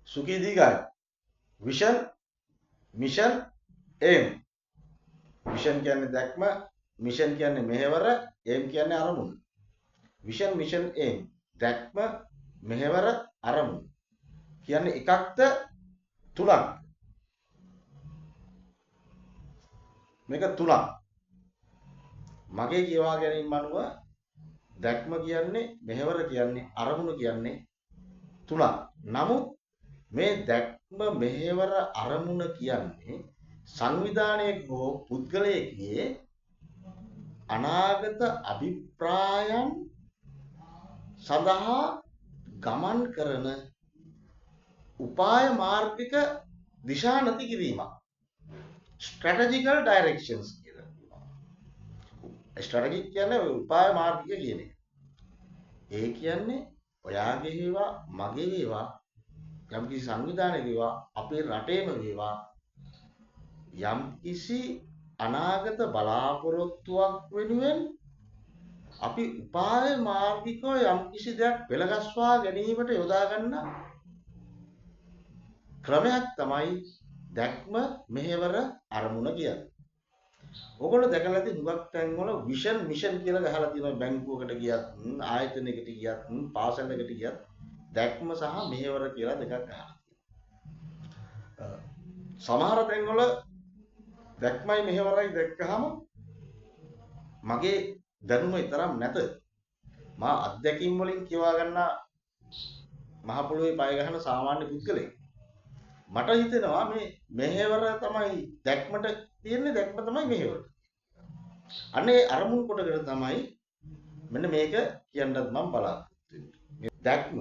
සුඛී දීගයි. Vision mission එම්. Vision කියන්නේ දැක්ම, mission කියන්නේ මෙහෙවර, එම් කියන්නේ අරමුණ. විෂන් මිෂන් එම් දැක්ම, මෙහෙවර, අරමුණ. කියන්නේ එකක්ද තුනක්. මේක තුනක්. මගේ කියවා ගැනීම අනුව දැක්ම කියන්නේ මෙහෙවර කියන්නේ අරමුණ කියන්නේ තුනක්. නමුත් මේ දැක්ම මෙහෙවර අරමුණ කියන්නේ සංවිධානයේ හෝ පුද්ගලයෙකුගේ අනාගත අභිප්‍රායන් සඳහා ගමන් කරන උපාය මාර්ගික දිශා නැති කිරීමක්. strategical directions කියලා. ස්ට්‍රැටජික් කියන්නේ උපාය මාර්ගික කියන එක. ඒ කියන්නේ ඔයාගේ වේවා මගේ වේවා යම්කිසි සංවිධානයක වේවා අපේ රටේම වේවා යම්කිසි අනාගත බලාපොරොත්තුවක් වෙනුවෙන් අපි උපාය මාර්ගිකව යම්කිසි දෙයක් පෙළගස්වා ගැනීමට යොදා ගන්න ක්‍රමයක් තමයි දැක්ම මෙහෙවර අරමුණ කියන්නේ. ඔයගොල්ලෝ දැකලා තියෙන හුඟක් තැන්වල විෂන් මිෂන් කියලා ගහලා තියෙනවා බැංකුවකට ගියත් ආයතනයකට ගියත් පාසලකට ගියත් දැක්ම සහ මෙහෙවර කියලා දෙකක් ගහලා තියෙනවා. සමහර තැන්වල දැක්මයි මෙහෙවරයි දැක්කහම මගේ දැනුම තරම් නැත. මා අත්දැකීම් වලින් කියවා ගන්න මහ පොළොවේ පය ගහන සාමාන්‍ය පුද්ගලෙක්. මට හිතෙනවා මේ මෙහෙවර තමයි දැක්මට තියෙන්නේ දැක්ම තමයි මෙහෙවර. අනේ අරමුණු කොටකට තමයි මෙන්න මේක කියන්නත් මම බලාපොරොත්තු වෙන්නේ. දැක්ම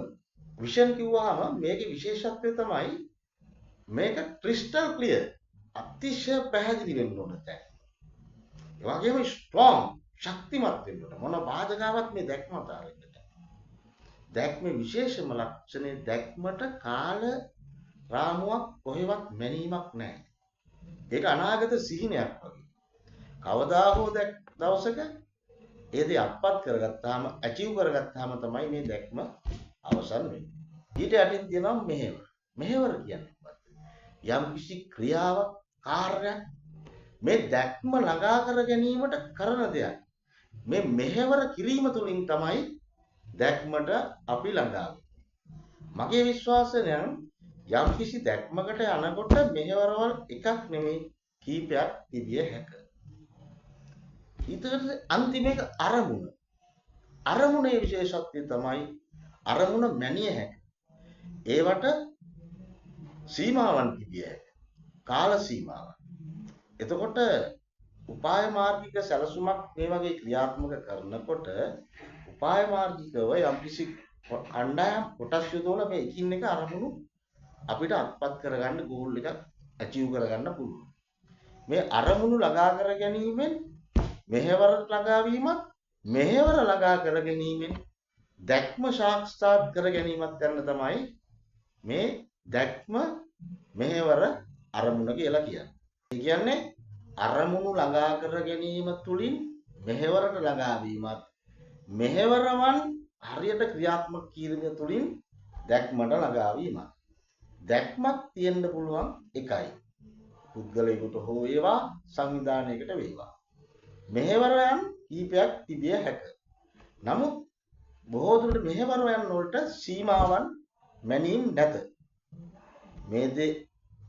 විෂන් කිව්වහම මේකේ විශේෂත්වය තමයි මේක ක්‍රිස්ටල් ක්ලියර් අතිශය පැහැදිලි වෙන්න ඕන දැන්. ඒ වගේම ස්ට්‍රෝං ශක්තිමත් වෙන්න ඕන. මොන බාධකාවක් මේ දැක්ම තාලෙකට. දැක්මේ විශේෂම ලක්ෂණය දැක්මට කාල රාමුවක් කොහෙවත් මැනීමක් නැහැ. ඒක අනාගත සිහිනයක් වගේ. කවදා හෝ දවසක ඒ දේ අත්පත් කරගත්තාම ඇචීව් කරගත්තාම තමයි මේ දැක්ම අවසන් වෙන්නේ. ඊට යටින් තියෙනවා මෙහෙවර. මෙහෙවර කියන්නේ මොකක්ද? යම් කිසි ක්‍රියාවක් කාර්යයක් මේ දැක්ම ළඟා කර ගැනීමට කරන දෙයක්. මේ මෙහෙවර කිරීම තුළින් තමයි දැක්මට අපි ළඟා වෙන්නේ. මගේ විශ්වාසය නම් යම් කිසි දැක්මකට යනකොට මෙහෙවරවල් එකක් නෙමෙයි කීපයක් තිබිය හැකියි. ඊටත් අන්තිම එක අරමුණ. අරමුණේ විශේෂත්වය තමයි අරමුණ මැනිය හැකියි. ඒවට සීමාවන් තිබිය හැකියි. කාල සීමාවන්. එතකොට උපාය මාර්ගික සැලසුමක් මේ වගේ ක්‍රියාත්මක කරනකොට උපාය මාර්ගිකව යම්කිසි කණ්ඩායම් කොටස් යොදවලා මේ එකින් එක අරමුණු අපිට අත්පත් කරගන්න ගෝල් එකක් ඇචීව් කරගන්න පුළුවන්. මේ අරමුණු ළඟා කර ගැනීමෙන් මෙහෙවර ළඟා වීමත් මෙහෙවර ළඟා කර ගැනීමෙන් දැක්ම සාක්ෂාත් කර ගැනීමත් ගන්න තමයි මේ දැක්ම මෙහෙවර අරමුණ කියලා කියන්නේ. ඒ කියන්නේ අරමුණු ළඟා කර ගැනීම තුලින් මෙහෙවරට ළඟා වීමත් මෙහෙවරවන් හරියට ක්‍රියාත්මක කිරීම තුලින් දැක්මට ළඟා වීමත්. දැක්මක් තියෙන්න පුළුවන් එකයි. පුද්ගලයෙකුට හෝ වේවා සංවිධානයකට වේවා. මෙහෙවරයන් කීපයක් තිබිය හැකියි. නමුත් බොහෝ දුරට මෙහෙවරයන් වලට සීමාවන් මැනීම් නැත. මේ දේ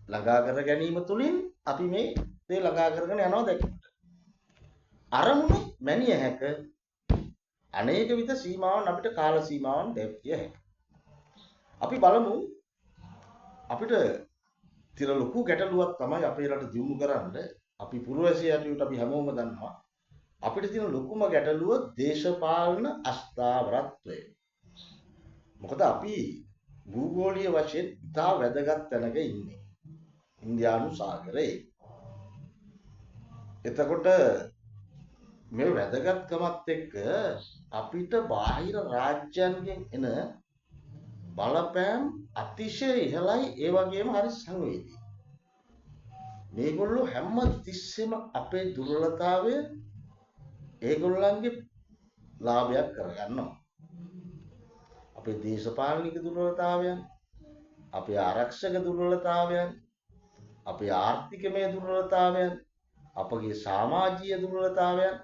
ළඟා කර ගැනීම තුලින් අපි මේ දේ ළඟා කරගෙන යනවා දැක්මට. අරමුණ මැනිය හැක අනේක විද සීමාවන් අපිට කාල සීමාවන් දැක්විය හැකියි. අපි බලමු අපිට තිර ලොකු ගැටලුවක් තමයි අපේ රට දියුණු කරන්න අපි පුරවැසියාට අපි හැමෝම දන්නවා අපිට තියෙන ලොකුම ගැටලුව දේශපාලන අස්ථාවරත්වය. මොකද අපි භූගෝලීය වශයෙන් ඉතා වැදගත් තැනක ඉන්නේ. ඉන්දියානු සාගරයේ. එතකොට මේ වැදගත්කමත් එක්ක අපිට බාහිර රාජ්‍යයන්ගෙන් එන බලපෑම් අතිශය ඉහළයි ඒ වගේම හරි සංවේදී. මේගොල්ලෝ හැම තිස්සෙම අපේ දුර්වලතාවය ඒගොල්ලන්ගේ ලාභයක් කරගන්නවා. අපේ දේශපාලනික දුර්වලතාවයන් අපේ ආරක්ෂක දුර්වලතාවයන්, අපේ ආර්ථිකමය දුර්වලතාවයන්, අපගේ සමාජීය දුර්වලතාවයන්.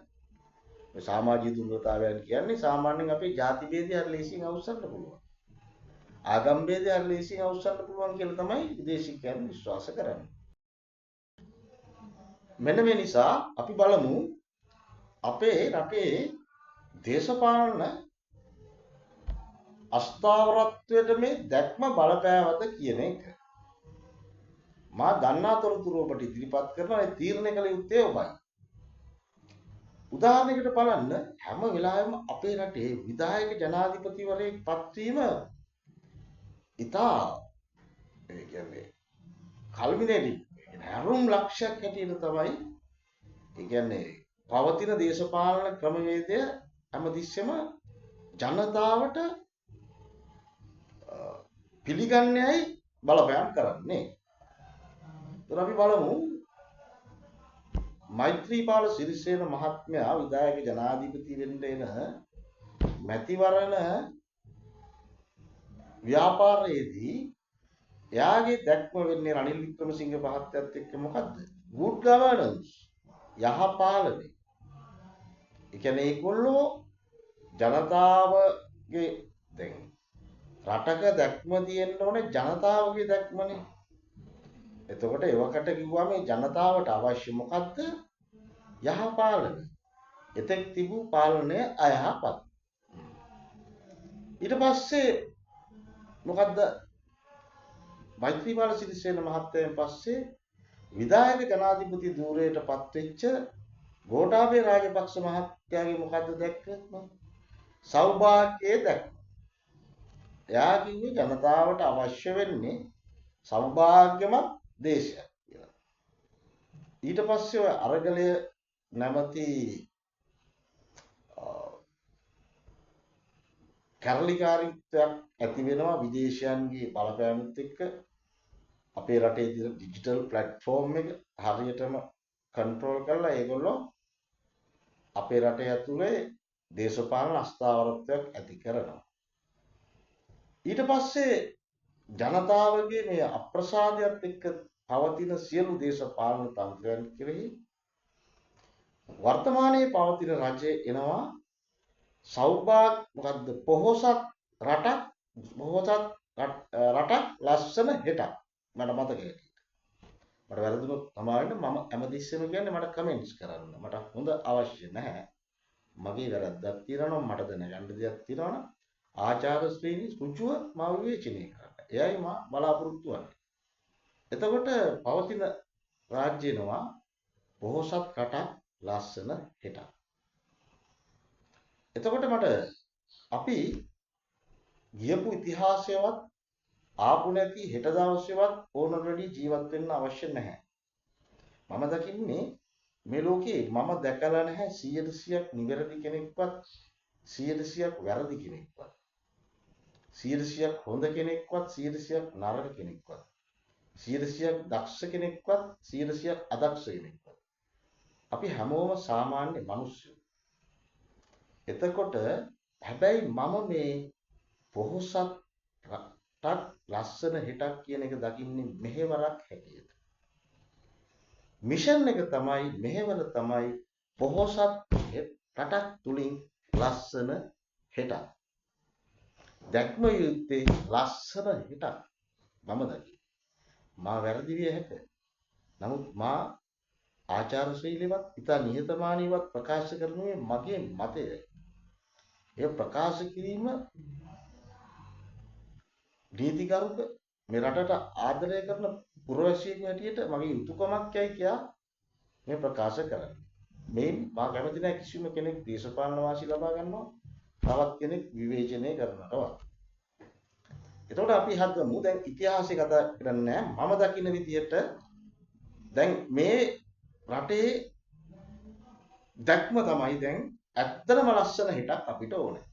මේ සමාජීය දුර්වලතාවයන් කියන්නේ සාමාන්‍යයෙන් අපේ ಜಾති ભેදය හරි ලේසියෙන් අවසන්න්න පුළුවන්. ආගම් ભેදය හරි ලේසියෙන් අවසන්න්න පුළුවන් කියලා තමයි විදේශිකයන් විශ්වාස කරන්නේ. මෙන්න මේ නිසා අපි බලමු අපේ රටේ දේශපාලන අස්ථාවරත්වයට මේ දැක්ම බලපෑවද කියන එක. මා දන්නා තොරතුරු ඔබට ඉදිරිපත් කරනවා. ඒ තීරණය කළ යුත්තේ ඔබයි. උදාහරණයකට බලන්න හැම වෙලාවෙම අපේ රටේ විධායක ජනාධිපතිවරයෙක් පත්වීම ඉතා ඒ කියන්නේ කල්මිනේටින් හැරුම් ලක්ෂයක් හැටියට තමයි ඒ කියන්නේ පවතින දේශපාලන ක්‍රමවේදය හැමතිස්සෙම ජනතාවට පිළිගන්නේයි බලපෑම් කරන්නේ. ඒතර අපි බලමු මෛත්‍රීපාල සිරිසේන මහත්මයා විධායක ජනාධිපති වෙන්න එන මැතිවරණ ව්‍යාපාරයේදී එයාගේ දැක්ම වෙන්නේ රනිල් වික්‍රමසිංහ මහත්තයත් එක්ක මොකද්ද? good governance යහපාලනය. ඒ කියන්නේ ඒගොල්ලෝ ජනතාවගේ දැන් රටක දැක්ම තියෙන්න ඕනේ ජනතාවගේ දැක්මනේ. එතකොට ඒවකට කිව්වා මේ ජනතාවට අවශ්‍ය මොකද්ද? යහපාලනය. එතෙක් තිබූ පාලනය අයහපත්. ඊට පස්සේ මොකද්ද? මෛත්‍රීපාල සිරිසේන මහත්තයන් පස්සේ විධායක ජනාධිපති ධූරයටපත් වෙච්ච ගෝඨාභය රාජපක්ෂ මහත්තයාගේ මොකද්ද දැක්කම? සෞභාග්‍යයේ දැක්ම. එයා කිව්වේ ජනතාවට අවශ්‍ය වෙන්නේ සෞභාග්‍යමත් දේශයක් කියලා. ඊට පස්සේ ඔය අරගලය නැමැති කැරලිකාරීත්වයක් ඇති වෙනවා විදේශයන්ගේ බලපෑමත් එක්ක. අපේ රටේ තියෙන ඩිජිටල් ප්ලැට්ෆෝම් එක හරියටම කන්ට්‍රෝල් කරලා ඒගොල්ලෝ අපේ රටේ ඇතුලේ දේශපාලන අස්ථාවරත්වයක් ඇති කරනවා. ඊට පස්සේ ජනතාවගේ මේ අප්‍රසාදයට එක්ක පවතින සියලු දේශපාලන තන්ත්‍රයන් කෙරෙහි වර්තමානයේ පවතින රජය එනවා සෞභාග්‍ය මොකද්ද පොහොසත් රටක් ලස්සන හෙටක්. මට මතකයි. මට වැරදුනොත් තමයි මම හැමතිස්සෙම කියන්නේ මට කමෙන්ට්ස් කරන්න. මට හොඳ අවශ්‍ය නැහැ. මගේ වැරද්දක් තියෙනවා මට දැනගන්න දෙයක් තියෙනවා ආචාර්ය ශ්‍රේණි සුචුව මා විවේචනය කරන්න. එයයි මා බලාපොරොත්තු වෙන්නේ. එතකොට පවතින රාජ්‍යනවා පොහොසත් රටක් ලස්සන හෙටක්. එතකොට මට අපි ගියපු ඉතිහාසයවත් ආපු නැති හෙට දවසේවත් ඕනොල්රෙඩි ජීවත් වෙන්න අවශ්‍ය නැහැ. මම දකින්නේ මේ ලෝකේ මම දැකලා නැහැ 100%ක් නිවැරදි කෙනෙක්වත් 100%ක් වැරදි කෙනෙක්වත් 100%ක් හොඳ කෙනෙක්වත් 100%ක් නරක කෙනෙක්වත් 100%ක් දක්ෂ කෙනෙක්වත් 100%ක් අදක්ෂ කෙනෙක්වත් අපි හැමෝම සාමාන්‍ය මිනිස්සු. එතකොට හැබැයි මම මේ පොහොසත් රටක් ලස්සන හෙටක් කියන එක දකින්නේ මෙහෙවරක් හැටියට. මිෂන් එක තමයි මෙහෙවර තමයි පොහොසත් රටක් තුලින් ලස්සන හෙටක්. දැක්ම යුත්තේ ලස්සන හෙටක්. මම දකි. මා වැරදි විය හැක. නමුත් මා ආචාර ශෛලියවත් ඉතා නිහතමානීවත් ප්‍රකාශ කරනුයේ මගේ මතයයි. ඒ ප්‍රකාශ කිරීම නීතිගරුක මේ රටට ආදරය කරන පුරවැසියෙක් හැටියට මගේ යුතුයකමක් යයි කියා මේ ප්‍රකාශ කරන්නේ. මේ මා කැමති නැහැ කිසිම කෙනෙක් දේශපාලන වාසි ලබා ගන්නවා තවත් කෙනෙක් විවේචනය කරනවට. එතකොට අපි හදමු දැන් ඉතිහාසය කතා කරන්නේ මම දකින්න විදිහට දැන් මේ රටේ දැක්ම තමයි දැන් ඇත්තම ලස්සන හෙටක් අපිට ඕනේ.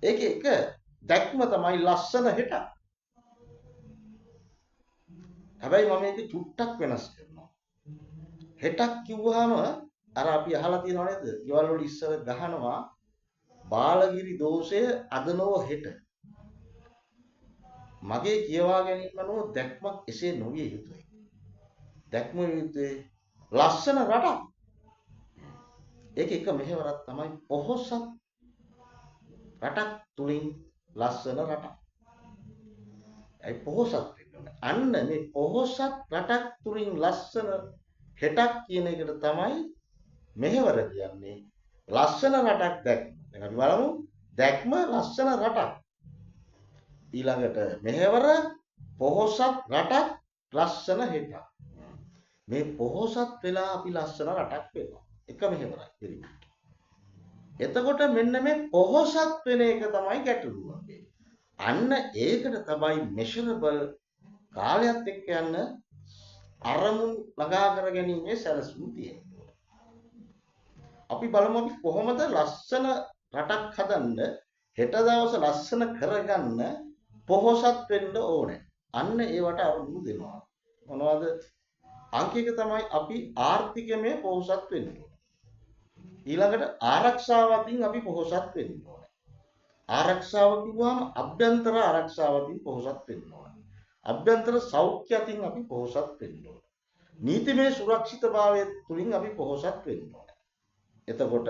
ඒකේ එක දැක්ම තමයි ලස්සන හෙටක්. හැබැයි මම මේක චුට්ටක් වෙනස් කරනවා. හෙටක් කිව්වහම අර අපි අහලා තියෙනව නේද? ඊවල වල ඉස්සර ගහනවා බාලගිරි දෝෂය අද නොව හෙට. මගේ කියවා ගැනීම අනුව දැක්මක් එසේ නොවිය යුතුයි. දැක්ම යුතුයි ලස්සන රටක්. ඒක එක මෙහෙවරක් තමයි පොහොසත් රටක් තුලින් ලස්සන රටක්. ඒ පොහොසත් වෙන්න. අන්න මේ පොහොසත් රටක් තුලින් ලස්සන හෙටක් කියන එකට තමයි මෙහෙවර කියන්නේ. ලස්සන රටක් දැක්ම. දැන් අපි බලමු දැක්ම ලස්සන රටක්. ඊළඟට මෙහෙවර පොහොසත් රටක් ලස්සන හෙටක්. මේ පොහොසත් වෙලා අපි ලස්සන රටක් වෙනවා. එක මෙහෙවරයි පිළිගන්න. එතකොට මෙන්න මේ පොහොසත් වෙන එක තමයි ගැටලුව. අන්න ඒකට තමයි measurable කාලයත් එක්ක යන අරමුණු ළඟා කර ගැනීමේ සැලසුම් තියෙනවා. අපි බලමු අපි කොහොමද ලස්සන රටක් හදන්න හෙට දවස ලස්සන කරගන්න පොහොසත් වෙන්න ඕනේ. අන්න ඒවට අරමුණු දෙනවා. මොනවද? අංක එක තමයි අපි ආර්ථිකමය පොහොසත් වෙන්න ඕනේ. ඊළඟට ආරක්ෂාවකින් අපි පොහොසත් වෙන්න ඕනේ. ආරක්ෂාව කිව්වම අභ්‍යන්තර ආරක්ෂාවකින් පොහොසත් වෙන්න ඕනේ. අභ්‍යන්තර සෞඛ්‍යයෙන් අපි පොහොසත් වෙන්න ඕනේ. නීතිමය සුරක්ෂිතභාවය තුලින් අපි පොහොසත් වෙන්න ඕනේ. එතකොට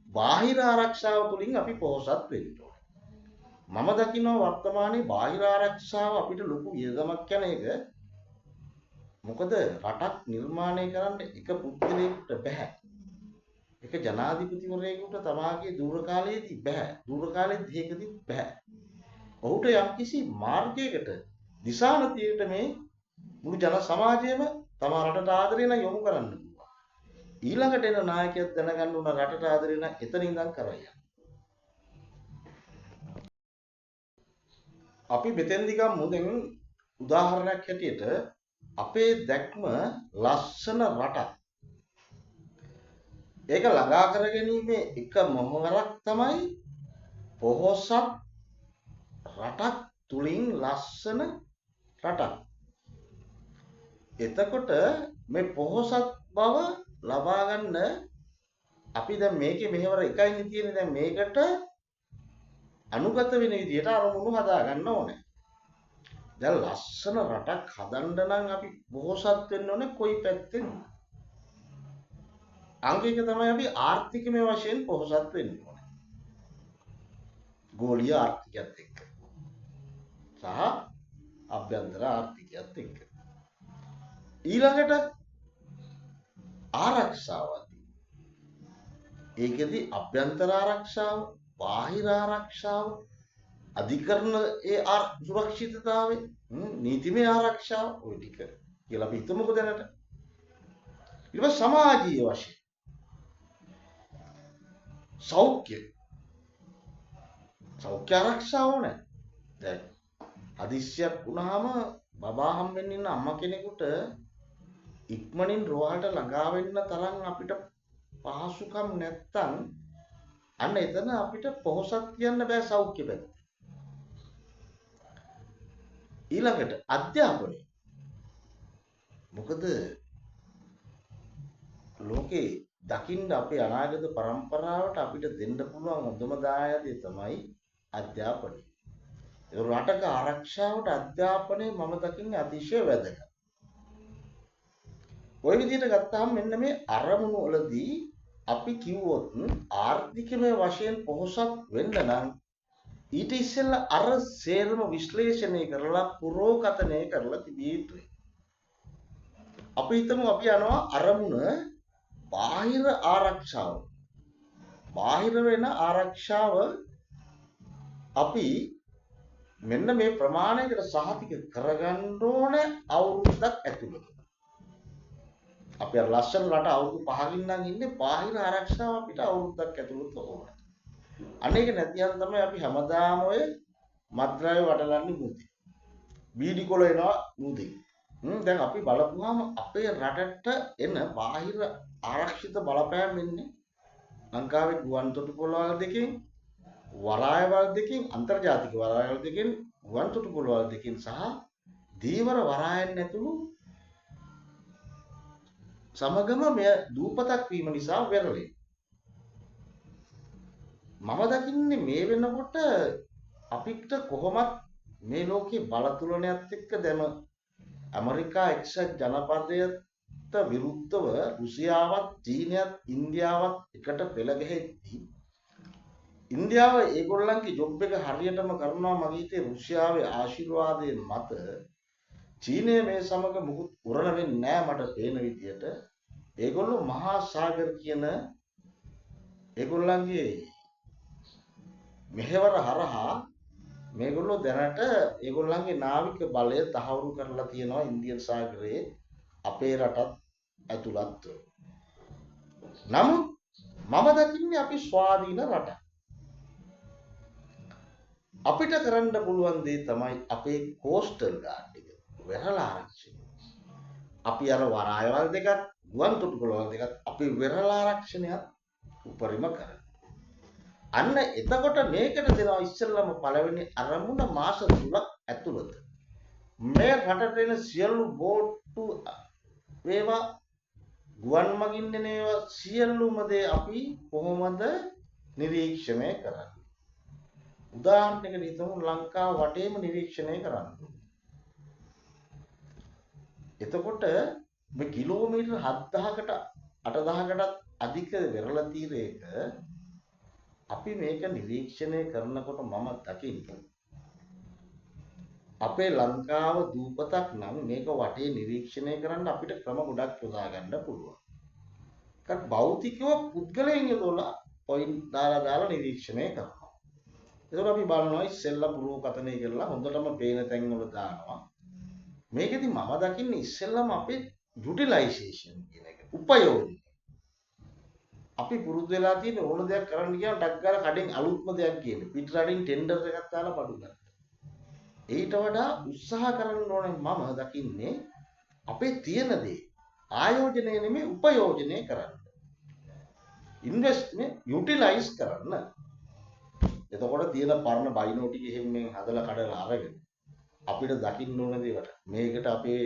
බාහිර ආරක්ෂාව තුලින් අපි පොහොසත් වෙන්න ඕනේ. මම දකිනවා වර්තමානයේ බාහිර ආරක්ෂාව අපිට ලොකු වියදමක් යන එක. මොකද රටක් නිර්මාණය කරන්න එක පුද්ගලයෙකුට බෑ. එක ජනාධිපතිවරයෙකුට තමාගේ දූර කාලයේදී බෑ. දූර කාලෙදී ඒකදී බෑ. ඔහුට යම්කිසි මාර්ගයකට දිශානතියට මේ මුළු ජන සමාජයම තමා රටට ආදරේ නම් යොමු කරන්න පුළුවන්. ඊළඟට එන නායකයෙක් දැනගන්න උන රටට ආදරේ නම් එතන ඉඳන් කරයි. අපි මෙතෙන්දි ගමු දැන් උදාහරණයක් හැටියට අපේ දැක්ම ලස්සන රටක්. ඒක ළඟා කර ගැනීමේ එක මොහොරක් තමයි පොහොසත් රටක් තුලින් ලස්සන රටක්. එතකොට මේ පොහොසත් බව ලබා ගන්න අපි දැන් මේකේ මෙහෙවර එකයිනේ තියෙන්නේ. දැන් මේකට අනුගත වෙන විදිහට අරමුණු හදා ගන්න ඕනේ. දැන් ලස්සන රටක් හදන්න නම් අපි පොහොසත් වෙන්න ඕනේ කොයි පැත්තෙන්ද? අංක එක තමයි අපි ආර්ථිකමය වශයෙන් පොහොසත් වෙන්න ඕනේ. ගෝලීය ආර්ථිකයත් එක්ක. සහ අභ්‍යන්තර ආර්ථිකයත් එක්ක. ඊළඟට ආරක්ෂාවදී. ඒකෙදි අභ්‍යන්තර ආරක්ෂාව, බාහිර ආරක්ෂාව, අධිකරණ ඒ සුරක්ෂිතතාවය, නීතිමය ආරක්ෂාව ඔය ටික කියලා අපි හිතමුකෝ දැනට. ඊට පස්සේ සමාජීය වශයෙන් සෞඛ්‍ය ආරක්ෂාව ඕනේ. දැන් අදිශ්‍යයක් වුණාම බබා හම්බෙන්න ඉන්න අම්මා කෙනෙකුට ඉක්මනින් රෝහලට ළඟා වෙන්න තරම් අපිට පහසුකම් නැත්තම් අන්න එතන අපිට පොහොසත් කියන්න බෑ සෞඛ්‍ය පැත්ත. ඊළඟට අධ්‍යාපනය. මොකද ලෝකේ දකින්න අපේ අනාගත પરම්පරාවට අපිට දෙන්න පුළුවන් හොඳම දායාදය තමයි අධ්‍යාපනය. ඒ රටක ආරක්ෂාවට අධ්‍යාපනය මම දකින්නේ අතිශය වැදගත්. ওই විදිහට ගත්තාම මෙන්න මේ අරමුණු වලදී අපි කිව්වොත් ආර්ථිකමය වශයෙන් පොහොසත් වෙන්න නම් ඊට ඉස්සෙල්ලා අර සේරම විශ්ලේෂණය කරලා පුරෝකතනය කරලා තිබිය යුතුයි. අපි හිතමු අපි යනවා අරමුණ බාහිර ආරක්ෂාව. බාහිර වෙන ආරක්ෂාව අපි මෙන්න මේ ප්‍රමාණයකට සහතික කරගන්න ඕනේ අවුරුද්දක් ඇතුළත. අපි අර ලස්සන රට අවුරුදු 5කින් නම් ඉන්නේ බාහිර ආරක්ෂාව අපිට අවුරුද්දක් ඇතුළත ඕනේ. අනේක නැතිනම් තමයි අපි හැමදාම ඔය මත්ද්‍රව්‍ය වටලන්නේ මුදි. බීඩි කොළ එනවා මුදි. දැන් අපි බලපුවාම අපේ රටට එන බාහිර ආරක්ෂිත බලපෑම් වෙන්නේ ලංකාවේ ගුවන් තොටුපළවල් දෙකෙන්, වරායවල් දෙකෙන්, අන්තර්ජාතික වරායවල් දෙකෙන්, ගුවන් තොටුපළවල් දෙකෙන් සහ දීවර වරායන් ඇතුළු සමගම මෙය දූපතක් වීම නිසා වෙරළේ. මම දකින්නේ මේ වෙනකොට අපිට කොහොමත් මේ ලෝකේ බල තුලනයත් එක්ක දැම ඇමරිකා එක්සත් ජනපදයට විරුද්ධව රුසියාවත් චීනයත් ඉන්දියාවත් එකට පෙළ ගැහෙද්දී ඉන්දියාව ඒගොල්ලන්ගේ ජොබ් එක හරියටම කරනවා මගේ හිතේ රුසියාවේ ආශිර්වාදයෙන් මත චීනය මේ සමග මුකුත් උරණ වෙන්නේ නැහැ මට පේන විදියට ඒගොල්ලෝ මහා සාගර කියන ඒගොල්ලන්ගේ මෙහෙවර හරහා මේගොල්ලෝ දැනට ඒගොල්ලන්ගේ නාවික බලය තහවුරු කරලා තියෙනවා ඉන්දියන් සාගරයේ අපේ රටත් ඇතුළත්. නමුත් මම දකින්නේ අපි ස්වාධීන රටක්. අපිට කරන්න පුළුවන් දේ තමයි අපේ කෝස්ටල් ගාඩ් එක වෙරළ ආරක්ෂණය. අපි අර වරායවල් දෙකත් ගුවන් තොටුපළවල් දෙකත් අපි වෙරළ ආරක්ෂණයත් උපරිම කරනවා. අන්න එතකොට මේකට දෙනවා ඉස්සෙල්ලාම පළවෙනි අරමුණ මාස 3ක් ඇතුළත මේ රටට එන සියලු බෝට්ටු වේවා ගුවන් මගින් එන ඒවා සියලුම දේ අපි කොහොමද නිරීක්ෂණය කරන්නේ? උදාහරණයකට හිතමු ලංකාව වටේම නිරීක්ෂණය කරන්න. එතකොට මේ කිලෝමීටර් 7000කට 8000කටත් අධික වෙරළ තීරයක අපි මේක නිරීක්ෂණය කරනකොට මම දකින්නේ අපේ ලංකාව දූපතක් නම් මේක වටේ නිරීක්ෂණය කරන්න අපිට ක්‍රම ගොඩක් යොදා ගන්න පුළුවන්. ඒත් භෞතිකව පුද්ගලයන් යොදලා පොයින්ට් දාලා නිරීක්ෂණය කරනවා. ඒකෝර අපි බලනවා ඉස්සෙල්ලා පුරෝකතනය කරලා හොඳටම පේන තැන් වල දානවා. මේකෙදි මම දකින්නේ ඉස්සෙල්ලාම අපේ යුටිලයිසේෂන් කියන එක. උපයෝගය. අපි පුරුදු වෙලා තියෙන ඕන දෙයක් කරන්න ගියාම ඩක් ගාලා කඩෙන් අලුත්ම දෙයක් කියන්නේ. පිට රටින් ටෙන්ඩර් එකක් දාලා පඩු ගන්න. ඊට වඩා උත්සාහ කරන්න ඕනේ මම දකින්නේ අපේ තියෙන දේ ආයෝජනය නෙමෙයි උපයෝජනය කරන්න. ඉන්වෙස්ට්මන්ට් යුටිලයිස් කරන්න. එතකොට තියෙන පරණ බයිනෝ ටික එහෙම හදලා කඩලා අරගෙන අපිට දකින්න ඕන දේවට මේකට අපේ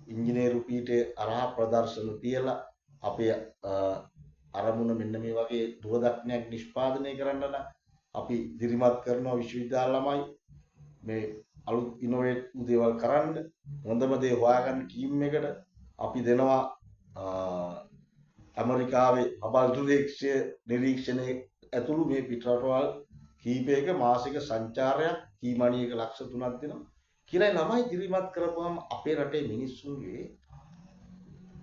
ඉංජිනේරු පීඨයේ අරහා ප්‍රදර්ශන තියලා අපේ අරමුණ මෙන්න මේ වගේ දුරදක්නයක් නිෂ්පාදනය කරන්න නම් අපි දිරිමත් කරනවා විශ්වවිද්‍යාල ළමයි මේ අලුත් ඉනෝවේට් දේවල් කරන්න හොඳම දේ හොයාගන්න ටීම් එකට අපි දෙනවා ඇමරිකාවේ අබල් නිරීක්ෂණයේ ඇතුළු මේ පිටරටවල් කීපයක මාසික සංචාරයක් කීමණියක ලක්ෂ 3ක් දෙනවා කියලා ළමයි දිරිමත් කරපුවම අපේ රටේ මිනිස්සුන්ගේ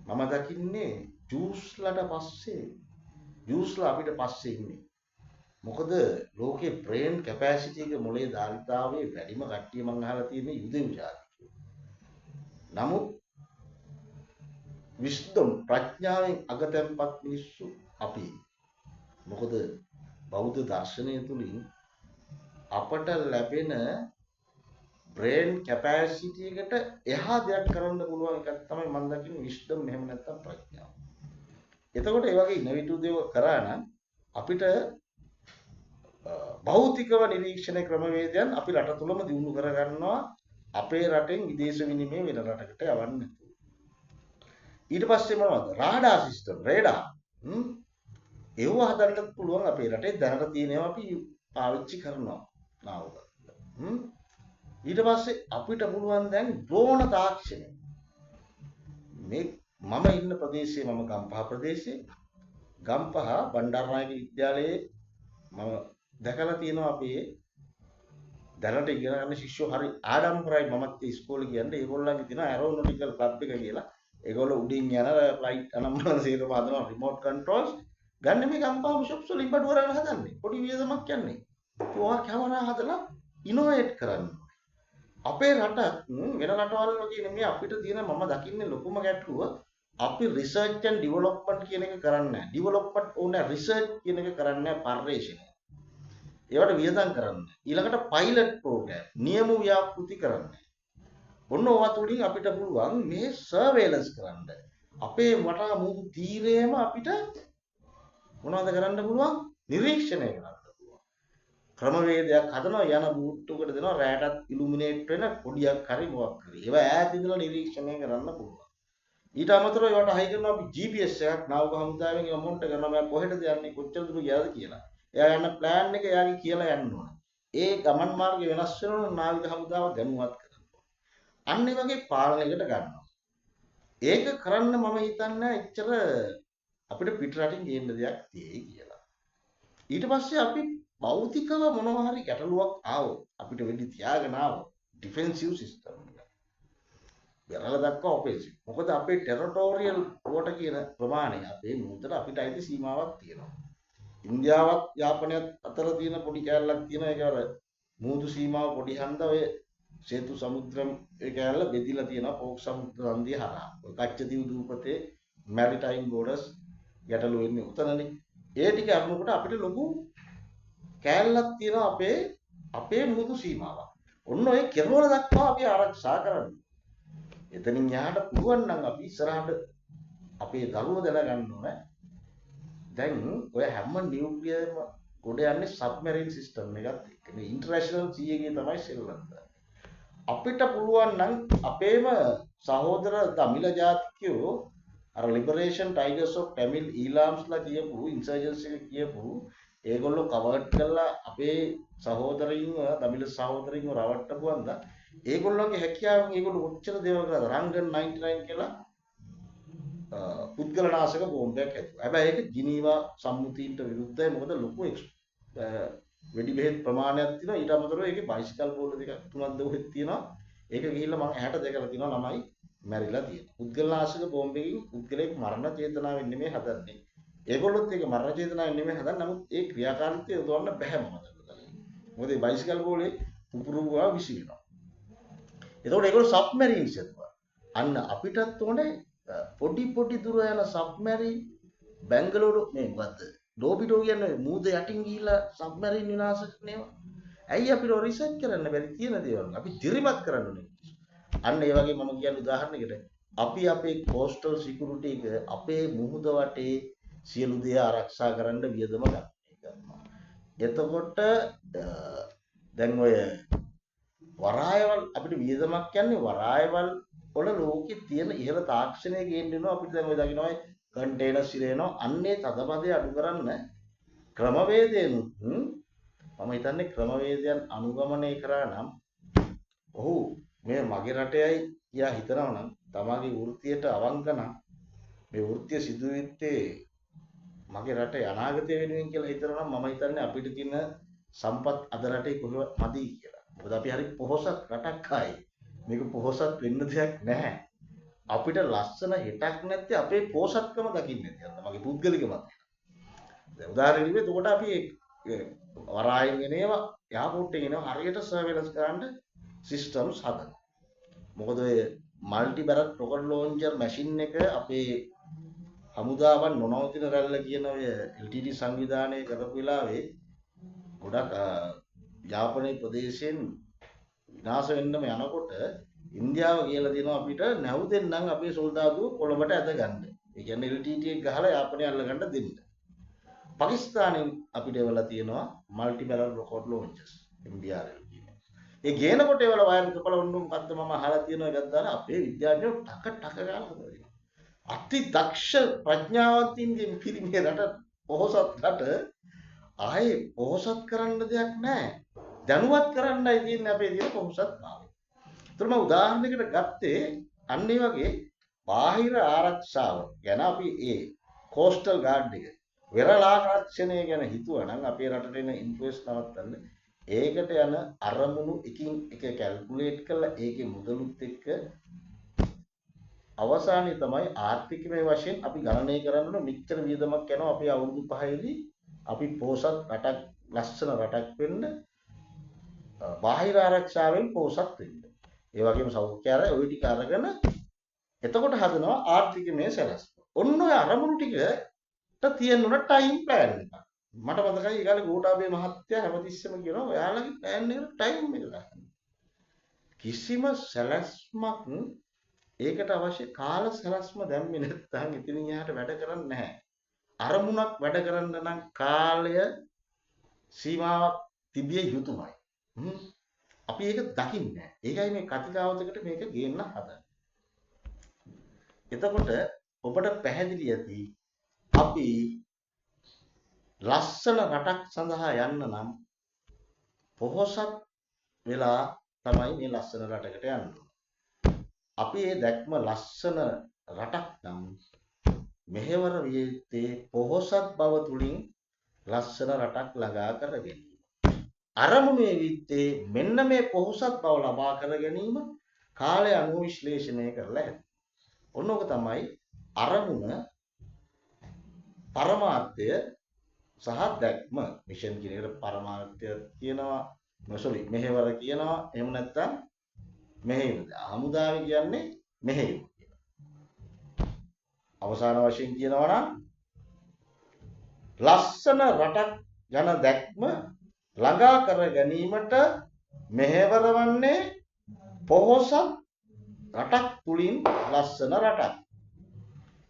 මම දකින්නේ ජූස්ලට පස්සේ ජූස්ලා අපිට පස්සේ ඉන්නේ. මොකද ලෝකේ බ්‍රේන් කැපැසිටි එක මොලේ ධාරිතාවේ වැඩිම කට්ටිය මම අහලා තියෙන්නේ යුදෙව් ජාතිකයෝ. නමුත් විශ්දම් ප්‍රඥාවෙන් අගතැන්පත් මිනිස්සු අපි. මොකද බෞද්ධ දර්ශනය තුලින් අපට ලැබෙන බ්‍රේන් කැපැසිටි එකට එහා දෙයක් කරන්න පුළුවන් එකක් තමයි මම දකින්නේ විශ්දම් එහෙම නැත්නම් ප්‍රඥාව. එතකොට ඒ වගේ ඉනොවේටිව් දේවල් කරා නම් අපිට භෞතිකව නිරීක්ෂණ ක්‍රමවේදයන් අපි රට තුළම දියුණු කර ගන්නවා අපේ රටෙන් විදේශ විනිමය වෙන රටකට යවන්න. ඊට පස්සේ මොනවද? රාඩාර් සිස්ටම්, රේඩාර්. ඒව හදන්න පුළුවන් අපේ රටේ දැනට තියෙනවා අපි පාවිච්චි කරනවා නාවක. ඊට පස්සේ අපිට පුළුවන් දැන් ඩ්‍රෝන තාක්ෂණය. මේ මම ඉන්න ප්‍රදේශයේ මම ගම්පහ ප්‍රදේශයේ ගම්පහ බණ්ඩාරනායක විද්‍යාලයේ මම දැකලා තියෙනවා අපේ දැනට ඉගෙන ගන්න ශිෂ්‍යෝ හරි ආඩම්බරයි මමත් ඒ ඉස්කෝලේ කියන්නේ ඒගොල්ලන්ගේ තියෙන ඇරෝනොටිකල් ක්ලබ් එක කියලා. ඒගොල්ලෝ උඩින් යන ෆ්ලයිට් අනම්මන සේරම හදනවා රිමෝට් කන්ට්‍රෝල්ස්. ගන්න මේ ගම්පහ බිෂොප්ස් වලින් බඩු වරන් හදන්නේ. පොඩි වියදමක් යන්නේ. ඒවා කැමරා හදලා ඉනෝවේට් කරන්න. අපේ රට වෙන රටවල් වගේ නෙමෙයි අපිට තියෙන මම දකින්නේ ලොකුම ගැටලුව අපි රිසර්ච් ඇන්ඩ් ඩෙවලොප්මන්ට් කියන එක කරන්නේ නැහැ. ඩෙවලොප්මන්ට් ඕනේ රිසර්ච් කියන එක කරන්නේ පර්යේෂණය. ඒවට වියදම් කරන්නේ. ඊළඟට පයිලට් ප්‍රෝග්‍රෑම් නියම ව්‍යාපෘති කරන්නේ. ඔන්න ඔවා තුලින් අපිට පුළුවන් මේ සර්වේලන්ස් කරන්න. අපේ වටා මුළු තීරයේම අපිට මොනවද කරන්න පුළුවන්? නිරීක්ෂණය කරන්න පුළුවන්. ක්‍රමවේදයක් හදනවා යන බූට්ටුවකට දෙනවා රැටත් ඉලුමිනේට් වෙන පොඩියක් හරි මොකක් හරි. ඒවා ඈත ඉඳලා නිරීක්ෂණය කරන්න පුළුවන්. ඊට අමතරව ඒවට හයි කරනවා අපි GPS එකක් නාවක හමුදාවෙන් ඒව මොන්ට් කරනවා මම කොහෙටද යන්නේ කොච්චර දුර ගියාද කියලා. එයා යන ප්ලෑන් එක එයාගේ කියලා යන්න ඕන. ඒ ගමන් මාර්ගය වෙනස් වෙනවනම් නාවික හමුදාව දැනුවත් කරනවා. අන්න ඒ වගේ පාලනයකට ගන්නවා. ඒක කරන්න මම හිතන්නේ එච්චර අපිට පිට රටින් ගේන්න දෙයක් තියෙයි කියලා. ඊට පස්සේ අපි භෞතිකව මොනවා හරි ගැටලුවක් ආවොත් අපිට වෙඩි තියාගෙන ආවොත් ඩිෆෙන්සිව් සිස්ටම් එක. බැලලා දක්වා ඔපෙන්සිව්. මොකද අපේ ටෙරිටෝරියල් වෝට කියන ප්‍රමාණය අපේ මුහුදට අපිට අයිති සීමාවක් තියෙනවා. ඉන්දියාවත් යාපනයත් අතර තියෙන පොඩි කැලලක් තියෙනවා. ඒක අර මුහුදු සීමාව පොඩි හන්ද ඔය සේතු සමුද්‍රම් ඒ කැලල බෙදිලා තියෙනවා පොක් සමුද්‍ර හන්දිය හරහා. ඔය කච්චදීව දූපතේ මැරිටයිම් බෝඩර්ස් ගැටලු වෙන්නේ උතනනේ. ඒ ටික අරනකොට අපිට ලොකු කැලලක් තියෙනවා අපේ මුහුදු සීමාවක්. ඔන්න ඔය කෙරවල දක්වා අපි ආරක්ෂා කරන්න. එතනින් යහට පුළුවන් නම් අපි ඉස්සරහට අපේ දරුවෝ දැනගන්න ඕනේ. දැන් ඔය හැම නියුක්ලියර්ම ගොඩ යන්නේ සබ්මරීන් සිස්ටම් එකත් එක්ක. මේ ඉන්ටර්නැෂනල් සී එකේ තමයි සෙල්ලම් අපිට පුළුවන් නම් අපේම සහෝදර දමිළ ජාතිකයෝ අර ලිබරේෂන් ටයිගර්ස් ඔෆ් ටැමිල් ඊලාම්ස්ලා කියපු ඉන්සර්ජන්සි එක කියපු ඒගොල්ලෝ කවර්ට් කරලා අපේ සහෝදරින්ව දමිළ සහෝදරින්ව රවට්ටපුවන්ද ඒගොල්ලෝගේ හැකියාවෙන් ඒගොල්ලෝ කොච්චර දේවල් කරාද රංගන් 99 කියලා පුද්ගල නාශක බෝම්බයක් හැදුවා. හැබැයි ඒක ජිනීවා සම්මුතියට විරුද්ධයි. මොකද ලොකු වෙඩි බෙහෙත් ප්‍රමාණයක් තියෙනවා. ඊට අමතරව ඒකේ බයිසිකල් බෝල දෙකක් තුනක් දවුවෙත් තියෙනවා. ඒක ගිහිල්ලා මම ඇහැට දැකලා තියෙනවා ළමයි මැරිලා තියෙනවා. පුද්ගල නාශක බෝම්බකින් පුද්ගලයෙක් මරණ චේතනාවෙන් නෙමෙයි හදන්නේ. ඒගොල්ලොත් ඒක මරණ චේතනාවෙන් නෙමෙයි හදන්නේ. නමුත් ඒ ක්‍රියාකාරීත්වය යොදවන්න බෑ මම දන්නවා. මොකද මේ බයිසිකල් බෝලේ පුපුරුවා විසිරෙනවා. එතකොට ඒගොල්ලෝ සබ්මරීන්ස් හදුවා. අන්න අපිටත් ඕනේ පොඩි දුර යන සබ්මරීන් බැංගලෝර මේ මොකද්ද ඩෝබිඩෝ කියන්නේ මූද යටින් ගිහිලා සබ්මරීන් විනාශ කරනවා. ඇයි අපිට රිසර්ච් කරන්න බැරි තියෙන දේවල් අපි දිරිමත් කරන්න ඕනේ. අන්න ඒ වගේ මම කියන්නේ උදාහරණයකට අපි අපේ කෝස්ටල් සිකියුරිටි එක අපේ මුහුද වටේ සියලු දේ ආරක්ෂා කරන්න වියදම ගන්නවා. එතකොට දැන් ඔය වරායවල් අපිට වියදමක් කියන්නේ වරායවල් වල ලෝකේ තියෙන ඉහළ තාක්ෂණය ගේන්න වෙනවා අපිට දැන් ඔය දකින්නයි කන්ටේනර්ස් ඉරේනවා අන්නේ තදබදේ අඩු කරන්න ක්‍රමවේදයෙන් මම හිතන්නේ ක්‍රමවේදයන් අනුගමනය කරා නම් ඔහු මේ මගේ රටේයි කියා හිතනවා නම් තමාගේ වෘත්තියට අවංක නම් මේ වෘත්තිය සිදු වෙත්තේ මගේ රටේ අනාගතය වෙනුවෙන් කියලා හිතනවා නම් මම හිතන්නේ අපිට තියෙන සම්පත් අද රටේ කොහෙවත් මදි කියලා. මොකද අපි හරි පොහොසත් රටක් ආයි. මේක පොහොසත් වෙන්න දෙයක් නැහැ. අපිට ලස්සන හිතක් නැත්තේ අපේ පොහොසත්කම දකින්න නැති. මගේ පුද්ගලික මතය. දැන් උදාහරණයක් විදිහට උකට අපි වරායෙන් එනේවා එයාපෝට් එකේ එනවා හරියට සර්වෙලන්ස් කරන්න සිස්ටම්ස් හදනවා. මොකද ඔය মালටි බැරල් රොකට් ලොන්චර් මැෂින් එක අපේ හමුදාවන් නොනවතින රැල්ල කියන ඔය LTT සංවිධානය කරපු වෙලාවේ ගොඩක් යාපනයේ ප්‍රදේශයෙන් විනාශ වෙන්නම යනකොට ඉන්දියාව කියලා දෙනවා අපිට නැව් දෙන්නම් අපේ සොල්දාදුව කොළඹට ඇද ගන්න. ඒ කියන්නේ LTT එක ගහලා යාපනය අල්ල ගන්න දෙන්න. පාකිස්තානෙන් අපිට එවලා තියෙනවා মালටි බැරල් රොකට් ලොන්චර්ස් MBRL කියන්නේ. ඒ ගේනකොට ඒවල වයර් කපලා උන්නු මොකද්ද මම අහලා තියෙනවා එකක් දාලා අපේ විද්‍යාඥයෝ ටක ගාලා හදලා අති දක්ෂ ප්‍රඥාවන්තින්ගේ පිරිමේ රට පොහොසත් රට ආයේ පොහොසත් කරන්න දෙයක් නැහැ. දැනුවත් කරන්නයි තියෙන්නේ අපේ තියෙන පොහොසත්භාවය. ඒතර මම උදාහරණයකට ගත්තේ අන්න ඒ වගේ බාහිර ආරක්ෂාව ගැන අපි ඒ කෝස්ටල් ගාඩ් එක වෙරළාරක්ෂණය ගැන හිතුවා නම් අපේ රටට එන ඉන්ෆ්ලුවන්ස් නවත්තන්න ඒකට යන අරමුණු එකින් එක කැල්කියුලේට් කරලා ඒකේ මුදලුත් එක්ක අවසානයේ තමයි ආර්ථිකමය වශයෙන් අපි ගණනය කරන්න ඕන මෙච්චර වියදමක් යනවා අපේ අවුරුදු 5ේදී අපි පොහොසත් රටක් ලස්සන රටක් වෙන්න බාහිර ආරක්ෂාවෙන් පොහොසත් වෙන්න. ඒ වගේම සෞඛ්‍යාරය ওই ටික අරගෙන එතකොට හදනවා ආර්ථිකමය සැලැස්ම. ඔන්න ඔය අරමුණු ටිකට තියෙන උන ටයිම් ප්ලෑන් එක. මට මතකයි ඒ කාලේ ගෝඨාභය මහත්තයා හැමතිස්සෙම කියනවා ඔයාලගේ ප්ලෑන් එකට ටයිම් එක දාන්න. කිසිම සැලැස්මක් ඒකට අවශ්‍ය කාල සැලැස්ම දැම්මේ නැත්නම් ඉතින් එහාට වැඩ කරන්නේ නැහැ. අරමුණක් වැඩ කරන්න නම් කාලය සීමාවක් තිබිය යුතුමයි. අපි ඒක දකින්නේ නැහැ. ඒකයි මේ කතිකාවතකට මේක ගේන්න හදන්නේ. එතකොට ඔබට පැහැදිලි ඇති අපි ලස්සන රටක් සඳහා යන්න නම් පොහොසත් වෙලා තමයි මේ ලස්සන රටකට යන්නේ. අපි මේ දැක්ම ලස්සන රටක් නම් මෙහෙවර විය යුත්තේ පොහොසත් බව තුලින් ලස්සන රටක් ළඟා කර ගැනීම. අරමුණු විත්තේ මෙන්න මේ පොහොසත් බව ලබා කර ගැනීම කාලය අනුව විශ්ලේෂණය කරලා ඇති. ඔන්නෝක තමයි අරමුණ පරමාර්ථය සහ දැක්ම මිෂන් කියන එකට පරමාර්ථය කියනවා මෙහෙවර කියනවා එහෙම නැත්නම් මෙහෙයුම. හමුදාවේ කියන්නේ මෙහෙයුම කියලා. අවසාන වශයෙන් කියනවා නම් ලස්සන රටක් යන දැක්ම ළඟා කර ගැනීමට මෙහෙවර වන්නේ පොහොසත් රටක් තුලින් ලස්සන රටක්.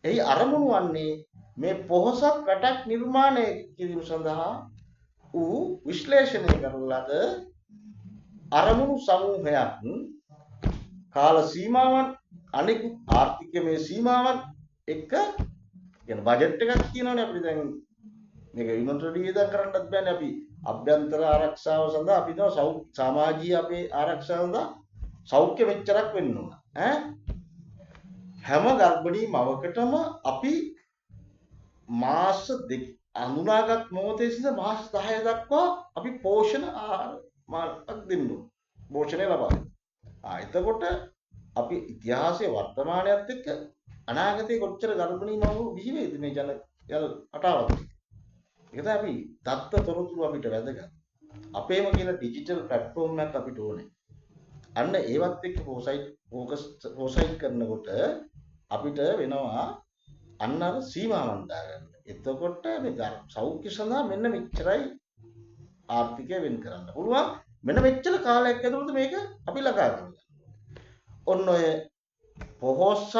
එහි අරමුණු වන්නේ මේ පොහොසත් රටක් නිර්මාණය කිරීම සඳහා වූ විශ්ලේෂණය කරන ලද අරමුණු සමූහයක් කාල සීමාවන් අනිකුත් ආර්ථිකමය සීමාවන් එක්ක කියන බජට් එකක් කියනවනේ අපිට දැන් මේක විනෝඩ වියදම් කරන්නත් බෑනේ අපි අභ්‍යන්තර ආරක්ෂාව සඳහා අපි දව සමාජීය අපේ ආරක්ෂාව සඳහා සෞඛ්‍ය මෙච්චරක් වෙන්න ඕන හැම ගර්භණී මවකටම අපි මාස දෙක අඳුනාගත් මොහොතේ සිට මාස 10 දක්වා අපි පෝෂණ ආහාර මාර්ගයක් දෙන්න ඕන පෝෂණය ලබා දෙන්න. එතකොට අපි ඉතිහාසයේ වර්තමානයත් එක්ක අනාගතේ කොච්චර ගර්භණී මව්ව බිහි වෙයිද මේ ජන රටාවත්. ඒක තමයි අපි දත්ත තොරතුරු අපිට වැදගත්. අපේම කියන ඩිජිටල් ප්ලැට්ෆෝම් එකක් අපිට ඕනේ. අන්න ඒවත් එක්ක ෆෝකස් කරනකොට අපිට වෙනවා අන්න අර සීමාවන් දාගන්න. එතකොට මේ සෞඛ්‍ය සඳහා මෙන්න මෙච්චරයි ආර්ථිකය වෙන් කරන්න පුළුවන්. මෙන්න මෙච්චර කාලයක් ඇතුළත මේක අපි ළඟා කරගන්න. ඔන්න ඔය පොහොසත්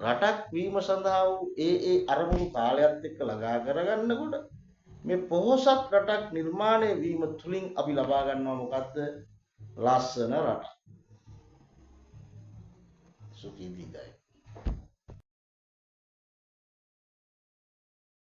රටක් වීම සඳහා වූ ඒ අරමුණු කාලයත් එක්ක ළඟා කරගන්නකොට මේ පොහොසත් රටක් නිර්මාණය වීම තුලින් අපි ලබා ගන්නවා මොකද්ද? ලස්සන රටක්. සුඛී දීර්ඝයි.